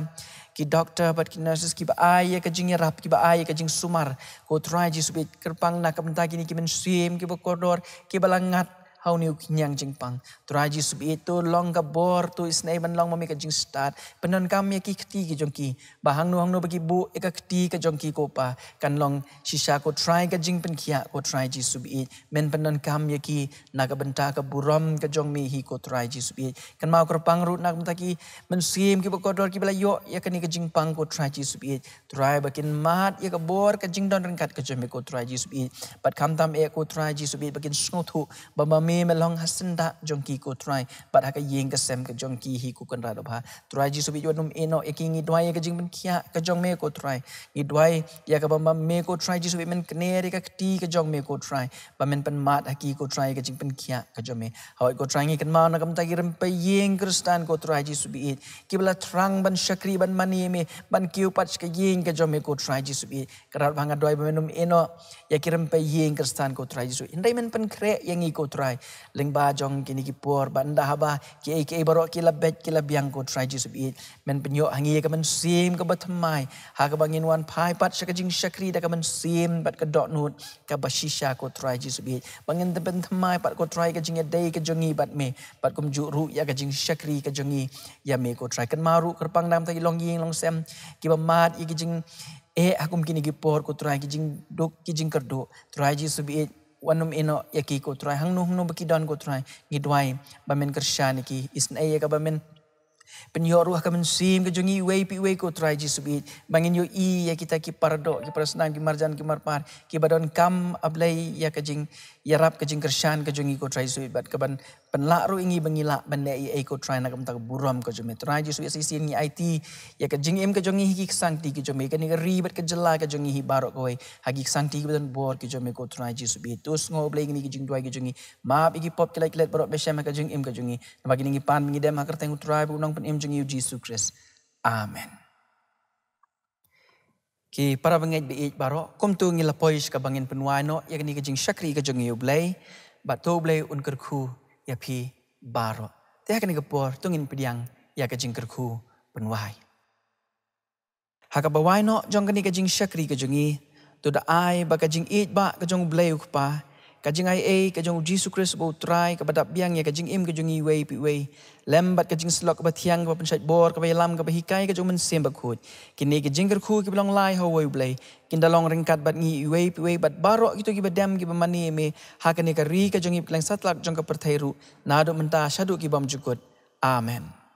ki doctor bat ki nurses ki ba ai ka jing rap ki ba ai ka jing sumar ko try ji subi kerpang na ka benta kini ki men sim ki ba koridor ki balangat hau niu kinyang jingpang try ji subi itu long ka bor tu isnai ban long mami ka jing start penon kam ya ki khti ki jongki ba hang nu bagi bu e ka khti ka jongki ko pa kan long shisha ko try ka jing pen khia ko try ji subi men penon kam ya ki na ka benta ka buram ka jong mi hi ko try ji subi kan mau kerpang ru nak benta ki men sim ki ba kodor ki bala yo ya kan ni ka jingpang ko try ji subi try bakin mat ya ka bor ka jing don ran kat ka jong mi ko try ji subi bat kam tam e ko try ji subi bakin snothu ba me melong hasenda jongki ko try bat ha ka yeng ka sem ka jongki hi ku kan ra do ba try ji subi num eno eking idwai ka jing ben khia ka jong me ko try idwai ya ka ba me ko try ji subi men kne ka ti ka jong me ko try ba men pen mat ha ki ko try ka jing pen khia ka jong me ha ko try ngi kan ma na kam ta giram pe yeng kristan ko try ji subi ki bla trang ban syakri ban mani me ban kiu pat ka yeng ka jong me ko try ji subi karat banga doi ba num eno ya kiram pe yeng kristan ko try ji subi indai men pen kre yang i ko try lengba jong kini ki por banda haba ki baro ki labet ki labiang ko try ji subi men penyo hangi ka men sim ka batmai ha ka bangin wan pai pat syaka jing syakri da ka men sim bat ka dot nut ka bashisha ko try ji subi bangin te ben tmai pat ko try ka jing dei ka jongi bat me pat kum ju ru ya ka jing syakri ka jongi ya me ko try kan maru kerpang dam ta long ying long sem ki ba mat i ki jing akum kini ki por ko try ki jing dok ki jing kerdo try ji subi wanum ino yaki ko try hang nu baki don ko try ngidwai ba men kershan ki isna ya ka ba men Penyo ruah ka mensim ke jongi wei pi wei ko try Jesu bit. Bangin yo ya kita ki pardo ki parasnam ki marjan ki marpar ki badon kam ablay ya ka jing yarap ka jing kershan ka jongi ko try Jesu bit bat ka ban penlak ru ingi bangila bande ai ko try na kam tak buram ka jomi try Jesu ya sisi ni IT ya ka jing em ka jongi ki sangti ki jomi ka ni ribet ka jela ka jongi hi barok ko hagi sangti ki badan bor ki jomi ko try Jesu bit tus ngo blay ni ki jing duai ki jongi map iki pop ki like barok besem ka jing em ka jongi na bagi ni pan ngi dem ha kerteng try bu nong pen em jongi Jesu Christ. Amen. Ki para bangit biit baro kom tu ngi lapois ka bangin penwai no ya ni ka jing syakri ka jongi blay bat to blay un kerku ya pi baro. Teh ka ni ka por tungin pediang ya ka jing kerku penwai. Ha ka bawai no jong ka ni ka jing syakri ka jongi to da ai ba ka jing it ba ka jong blay ukpa ka jing ai ka jong Jesu Christ bo try ka badap biang ya ka jing im ka jongi wei pi wei lembat ka jing slok ka bathiang ka pensait bor ka lam ka bahikai ka jong men sem ba khut kini ka jing kerku ki belong lai ho wei blay kin dalong ringkat bat ngi wei pi wei bat barok gitu ki badam ki bamani me ha ka ni ka ri ka jong i kleng satlak jong ka perthairu nado menta syadu ki bam jukut amen.